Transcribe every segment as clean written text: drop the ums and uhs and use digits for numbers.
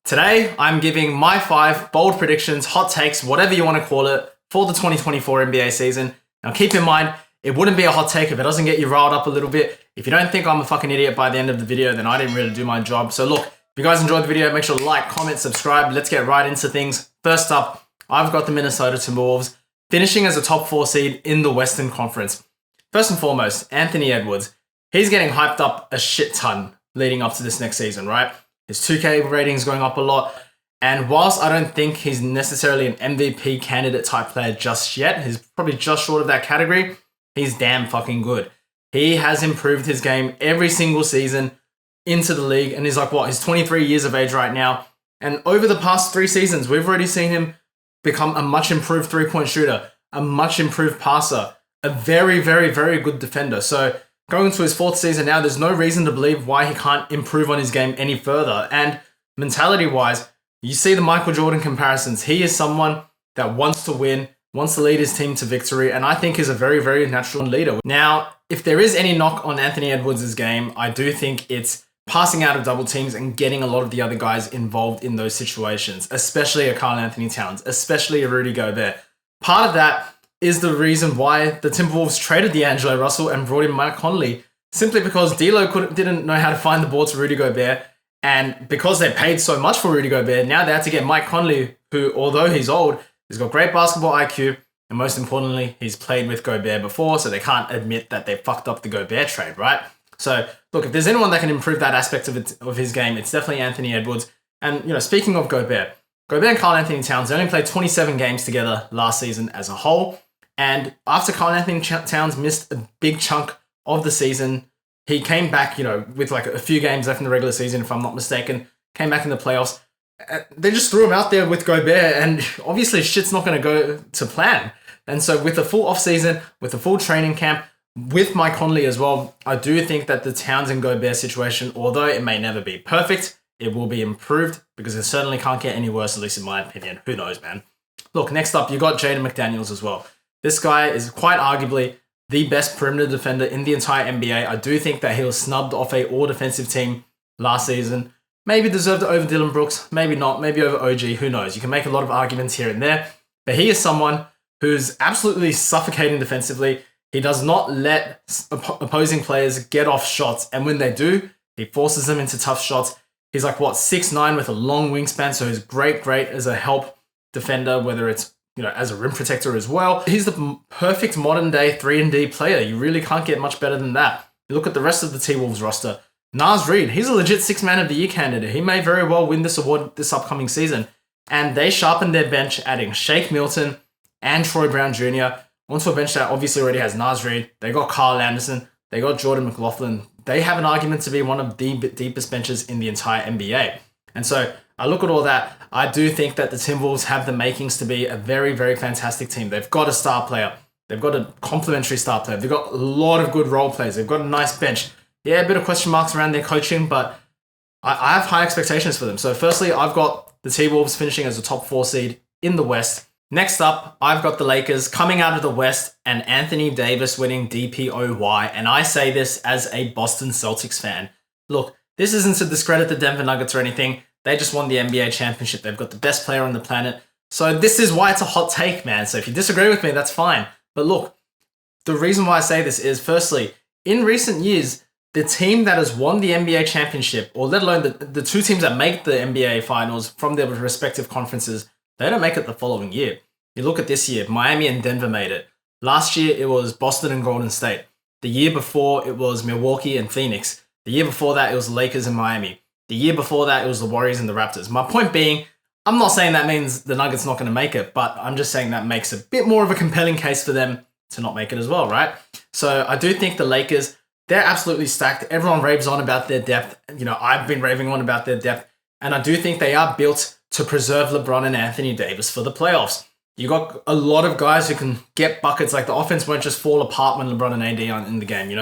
Today, I'm giving my 5 bold predictions, hot takes, whatever you want to call it, for the 2024 NBA season. Now keep in mind, it wouldn't be a hot take if it doesn't get you riled up a little bit. If you don't think I'm a fucking idiot by the end of the video, then I didn't really do my job. So look, if you guys enjoyed the video, make sure to like, comment, subscribe. Let's get right into things. First up, I've got the Minnesota Timberwolves finishing as a top 4 seed in the Western Conference. First and foremost, Anthony Edwards. He's getting hyped up a shit ton leading up to this next season, right? His 2K rating's going up a lot. And whilst I don't think he's necessarily an MVP candidate type player just yet, he's probably just short of that category, he's damn fucking good. He has improved his game every single season into the league. And he's like, what? He's 23 years of age right now. And over the past 3 seasons, we've already seen him become a much improved 3-point shooter, a much improved passer, a very, very, very good defender. So going into his 4th season now, there's no reason to believe why he can't improve on his game any further. And mentality-wise, you see the Michael Jordan comparisons. He is someone that wants to win, wants to lead his team to victory, and I think is a very, very natural leader. Now, if there is any knock on Anthony Edwards' game, I do think it's passing out of double teams and getting a lot of the other guys involved in those situations, especially a Karl Anthony Towns, especially a Rudy Gobert. Part of that is the reason why the Timberwolves traded D'Angelo Russell and brought in Mike Conley, simply because D'Lo didn't know how to find the ball to Rudy Gobert, and because they paid so much for Rudy Gobert, now they had to get Mike Conley, who, although he's old, has got great basketball IQ, and most importantly, he's played with Gobert before, so they can't admit that they fucked up the Gobert trade, right? So, look, if there's anyone that can improve that aspect of his game, it's definitely Anthony Edwards. And, speaking of Gobert and Karl Anthony Towns, they only played 27 games together last season as a whole. And after Karl Anthony Towns missed a big chunk of the season, he came back, with like a few games left in the regular season, if I'm not mistaken, came back in the playoffs. They just threw him out there with Gobert, and obviously shit's not going to go to plan. And so with the full offseason, with the full training camp, with Mike Conley as well, I do think that the Towns and Gobert situation, although it may never be perfect, it will be improved, because it certainly can't get any worse, at least in my opinion. Who knows, man? Look, next up, you got Jaden McDaniels as well. This guy is quite arguably the best perimeter defender in the entire NBA. I do think that he was snubbed off a all-defensive team last season. Maybe deserved it over Dylan Brooks, maybe not, maybe over OG, who knows? You can make a lot of arguments here and there, but he is someone who's absolutely suffocating defensively. He does not let opposing players get off shots, and when they do, he forces them into tough shots. He's like, 6'9" with a long wingspan, so he's great as a help defender, whether it's as a rim protector as well. He's the perfect modern day 3-and-D player. You really can't get much better than that. You look at the rest of the T-Wolves roster. Naz Reid, he's a legit 6th Man of the Year candidate. He may very well win this award this upcoming season. And they sharpened their bench, adding Shake Milton and Troy Brown Jr. onto a bench that obviously already has Naz Reid. They got Kyle Anderson. They got Jordan McLaughlin. They have an argument to be one of the deepest benches in the entire NBA. And so I look at all that. I do think that the Timberwolves have the makings to be a very, very fantastic team. They've got a star player. They've got a complementary star player. They've got a lot of good role players. They've got a nice bench. Yeah, a bit of question marks around their coaching, but I have high expectations for them. So firstly, I've got the T-Wolves finishing as a top 4 seed in the West. Next up, I've got the Lakers coming out of the West and Anthony Davis winning DPOY. And I say this as a Boston Celtics fan. Look, this isn't to discredit the Denver Nuggets or anything. They just won the NBA championship. They've got the best player on the planet. So this is why it's a hot take, man. So if you disagree with me, that's fine. But look, the reason why I say this is, firstly, in recent years, the team that has won the NBA championship, or let alone the 2 teams that make the NBA finals from their respective conferences, they don't make it the following year. You look at this year, Miami and Denver made it. Last year, it was Boston and Golden State. The year before, it was Milwaukee and Phoenix. The year before that, it was the Lakers and Miami. The year before that, it was the Warriors and the Raptors. My point being, I'm not saying that means the Nuggets not going to make it, but I'm just saying that makes a bit more of a compelling case for them to not make it as well, right? So I do think the Lakers, they're absolutely stacked. Everyone raves on about their depth. I've been raving on about their depth. And I do think they are built to preserve LeBron and Anthony Davis for the playoffs. You got a lot of guys who can get buckets. Like, the offense won't just fall apart when LeBron and AD aren't in the game, You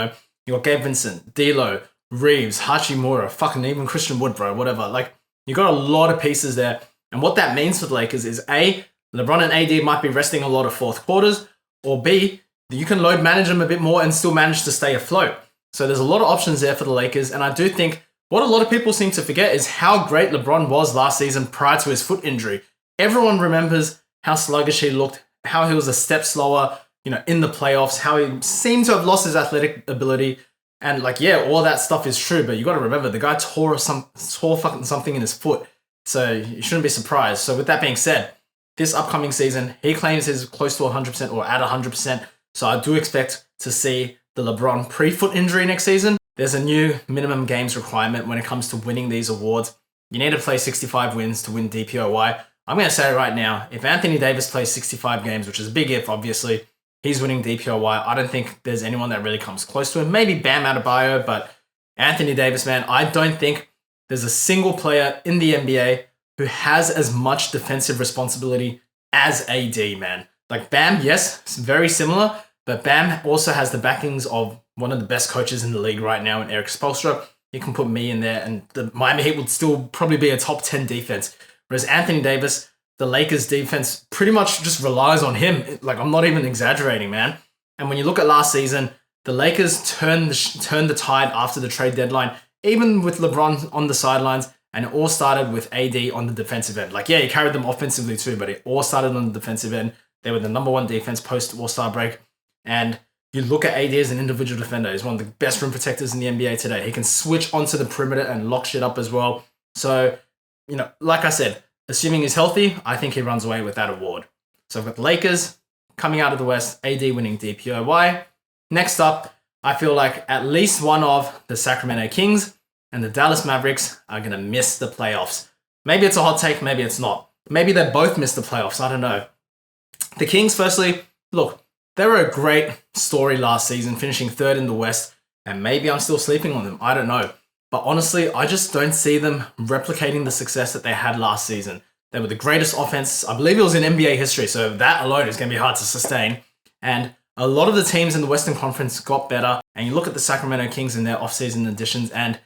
got Gabe Vincent, D'Lo, Reeves, Hachimura, fucking even Christian Wood, bro, whatever. Like, you got a lot of pieces there. And what that means for the Lakers is, A, LeBron and AD might be resting a lot of 4th quarters, or B, you can load manage them a bit more and still manage to stay afloat. So there's a lot of options there for the Lakers. And I do think What a lot of people seem to forget is how great LeBron was last season prior to his foot injury. Everyone remembers how sluggish he looked, how he was a step slower, in the playoffs, how he seemed to have lost his athletic ability. And all that stuff is true, but you got to remember the guy tore fucking something in his foot. So you shouldn't be surprised. So with that being said, this upcoming season, he claims he's close to 100% or at 100%. So I do expect to see the LeBron pre-foot injury next season. There's a new minimum games requirement when it comes to winning these awards. You need to play 65 wins to win DPOY. I'm going to say it right now, if Anthony Davis plays 65 games, which is a big if, obviously, he's winning DPOY. I don't think there's anyone that really comes close to him. Maybe Bam Adebayo, but Anthony Davis, man, I don't think there's a single player in the NBA who has as much defensive responsibility as AD, man. Like Bam, yes, it's very similar, but Bam also has the backings of one of the best coaches in the league right now in Eric Spoelstra. You can put me in there and the Miami Heat would still probably be a top 10 defense. Whereas Anthony Davis, the Lakers defense pretty much just relies on him. Like, I'm not even exaggerating, man. And when you look at last season, the Lakers turned the tide after the trade deadline, even with LeBron on the sidelines, and it all started with AD on the defensive end. He carried them offensively too, but it all started on the defensive end. They were the number one defense post All-Star break. And you look at AD as an individual defender. He's one of the best rim protectors in the NBA today. He can switch onto the perimeter and lock shit up as well. So, like I said, assuming he's healthy, I think he runs away with that award. So I've got the Lakers coming out of the West, AD winning DPOY. Next up, I feel like at least one of the Sacramento Kings and the Dallas Mavericks are going to miss the playoffs. Maybe it's a hot take, maybe it's not. Maybe they both miss the playoffs, I don't know. The Kings, firstly, look, they were a great story last season, finishing third in the West, and maybe I'm still sleeping on them, I don't know. But honestly, I just don't see them replicating the success that they had last season. They were the greatest offense, I believe it was in NBA history, so that alone is going to be hard to sustain. And a lot of the teams in the Western Conference got better, and you look at the Sacramento Kings and their offseason additions, and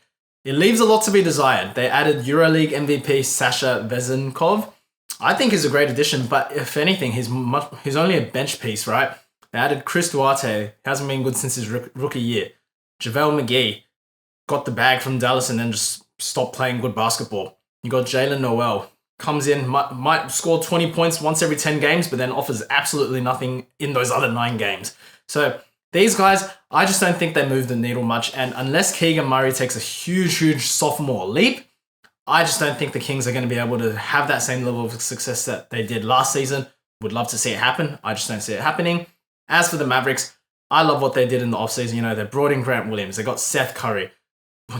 it leaves a lot to be desired. They added EuroLeague MVP Sasha Vezenkov. I think he's a great addition, but if anything, he's only a bench piece, right? They added Chris Duarte, hasn't been good since his rookie year. JaVale McGee got the bag from Dallas and then just stopped playing good basketball. You got Jalen Noel, comes in, might score 20 points once every 10 games, but then offers absolutely nothing in those other 9 games. So these guys, I just don't think they move the needle much. And unless Keegan Murray takes a huge sophomore leap, I just don't think the Kings are going to be able to have that same level of success that they did last season. Would love to see it happen. I just don't see it happening. As for the Mavericks, I love what they did in the offseason. They brought in Grant Williams. They got Seth Curry,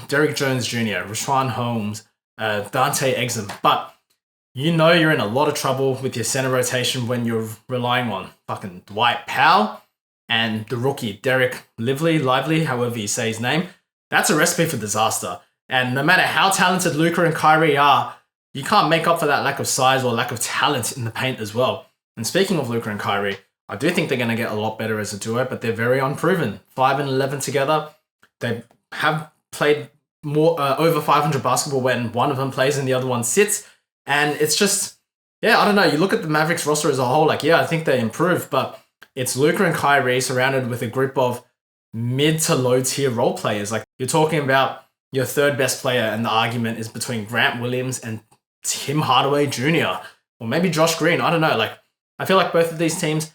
Derrick Jones Jr., Rashawn Holmes, Dante Exum. But you're in a lot of trouble with your center rotation when you're relying on fucking Dwight Powell and the rookie Derek Lively, however you say his name. That's a recipe for disaster. And no matter how talented Luka and Kyrie are, you can't make up for that lack of size or lack of talent in the paint as well. And speaking of Luka and Kyrie, I do think they're going to get a lot better as a duo, but they're very unproven. 5 and 11 together. They have played more over 500 basketball when one of them plays and the other one sits. And it's just, I don't know. You look at the Mavericks roster as a whole, I think they improved, but it's Luka and Kyrie surrounded with a group of mid to low tier role players. You're talking about your third best player, and the argument is between Grant Williams and Tim Hardaway Jr. or maybe Josh Green. I don't know. I feel like both of these teams,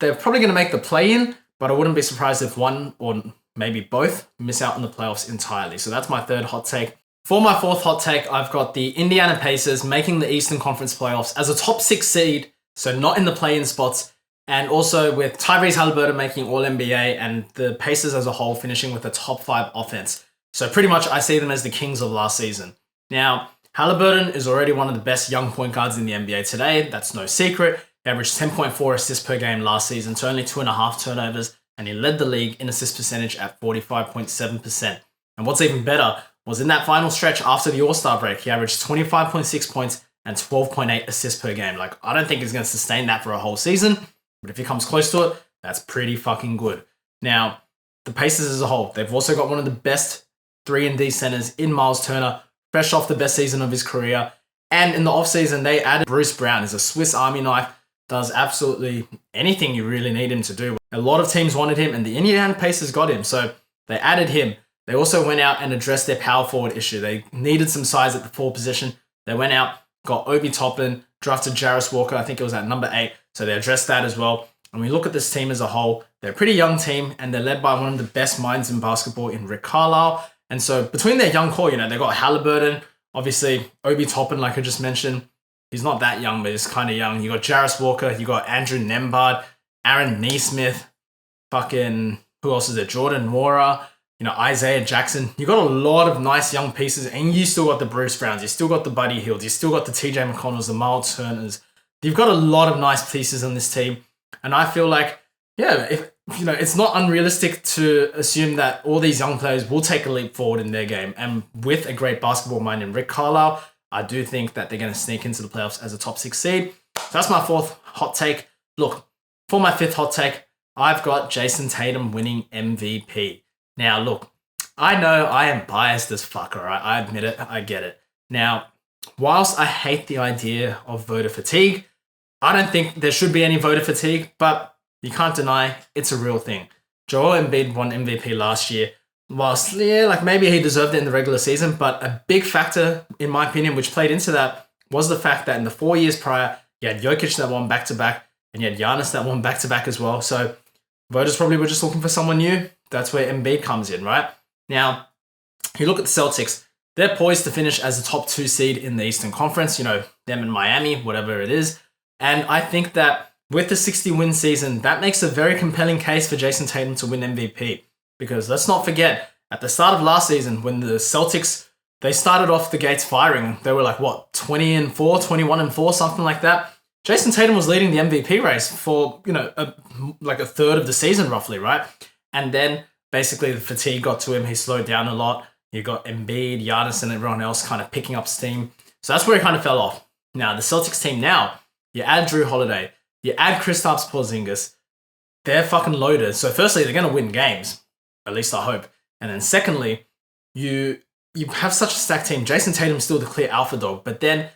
they're probably going to make the play-in, but I wouldn't be surprised if one or maybe both miss out on the playoffs entirely. So that's my third hot take. For my fourth hot take, I've got the Indiana Pacers making the Eastern Conference playoffs as a top 6 seed, so not in the play-in spots, and also with Tyrese Haliburton making All-NBA and the Pacers as a whole finishing with a top 5 offense. So pretty much I see them as the Kings of last season. Now, Haliburton is already one of the best young point guards in the NBA today. That's no secret. He averaged 10.4 assists per game last season, so only 2.5 turnovers, and he led the league in assist percentage at 45.7%. And what's even better was in that final stretch after the All-Star break, he averaged 25.6 points and 12.8 assists per game. I don't think he's going to sustain that for a whole season, but if he comes close to it, that's pretty fucking good. Now, the Pacers as a whole, they've also got one of the best 3-and-D centers in Miles Turner, fresh off the best season of his career. And in the offseason, they added Bruce Brown. He's a Swiss Army knife, does absolutely anything you really need him to do. A lot of teams wanted him, and the Indiana Pacers got him. So they added him. They also went out and addressed their power forward issue. They needed some size at the 4 position. They went out, got Obi Toppin, drafted Jarris Walker. I think it was at number 8. So they addressed that as well. And we look at this team as a whole. They're a pretty young team, and they're led by one of the best minds in basketball in Rick Carlisle. And so between their young core, they got Haliburton, obviously Obi Toppin, like I just mentioned. He's not that young, but he's kind of young. You got Jarris Walker, you got Andrew Nembhard, Aaron Nesmith, fucking, who else is there? Jordan Nwora, Isaiah Jackson. You got a lot of nice young pieces, and you still got the Bruce Browns, you still got the Buddy Hields, you still got the TJ McConnells, the Miles Turners. You've got a lot of nice pieces on this team, and I feel like, it's not unrealistic to assume that all these young players will take a leap forward in their game. And with a great basketball mind in Rick Carlisle, I do think that they're going to sneak into the playoffs as a top 6 seed. So that's my 4th hot take. Look, for my 5th hot take, I've got Jayson Tatum winning MVP. Now, look, I know I am biased as fuck, all right? I admit it. I get it. Now, whilst I hate the idea of voter fatigue, I don't think there should be any voter fatigue, but you can't deny it's a real thing. Joel Embiid won MVP last year. Whilst, maybe he deserved it in the regular season, but a big factor, in my opinion, which played into that was the fact that in the 4 years prior, you had Jokic that won back-to-back, and you had Giannis that won back-to-back as well. So voters probably were just looking for someone new. That's where Embiid comes in, right? Now, you look at the Celtics, they're poised to finish as the top 2 seed in the Eastern Conference, them in Miami, whatever it is. And I think that with the 60-win season, that makes a very compelling case for Jayson Tatum to win MVP. Because let's not forget, at the start of last season, when the Celtics, they started off the gates firing, they were like, 20-4, 21-4, something like that. Jayson Tatum was leading the MVP race for, a third of the season roughly, right? And then basically the fatigue got to him. He slowed down a lot. You got Embiid, Giannis, and everyone else kind of picking up steam. So that's where he kind of fell off. Now, the Celtics team now, you add Drew Holiday, you add Kristaps Porzingis, they're fucking loaded. So firstly, they're going to win games. At least I hope. And then secondly, you have such a stacked team. Jayson Tatum's still the clear alpha dog, but then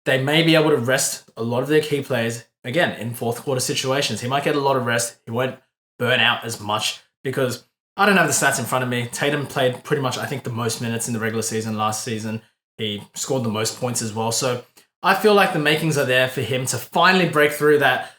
they may be able to rest a lot of their key players, again, in 4th quarter situations. He might get a lot of rest. He won't burn out as much because I don't have the stats in front of me. Tatum played pretty much, I think, the most minutes in the regular season last season. He scored the most points as well. So I feel like the makings are there for him to finally break through that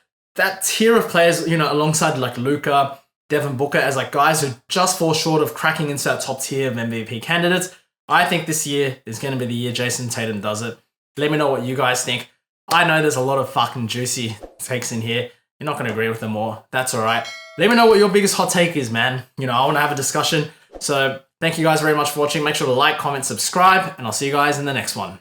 tier of players, alongside like Luka, Devin Booker, as like guys who just fall short of cracking into that top tier of MVP candidates. I think this year is going to be the year Jayson Tatum does it. Let me know what you guys think. I know there's a lot of fucking juicy takes in here. You're not going to agree with them all. That's all right. Let me know what your biggest hot take is, man. I want to have a discussion. So thank you guys very much for watching. Make sure to like, comment, subscribe, and I'll see you guys in the next one.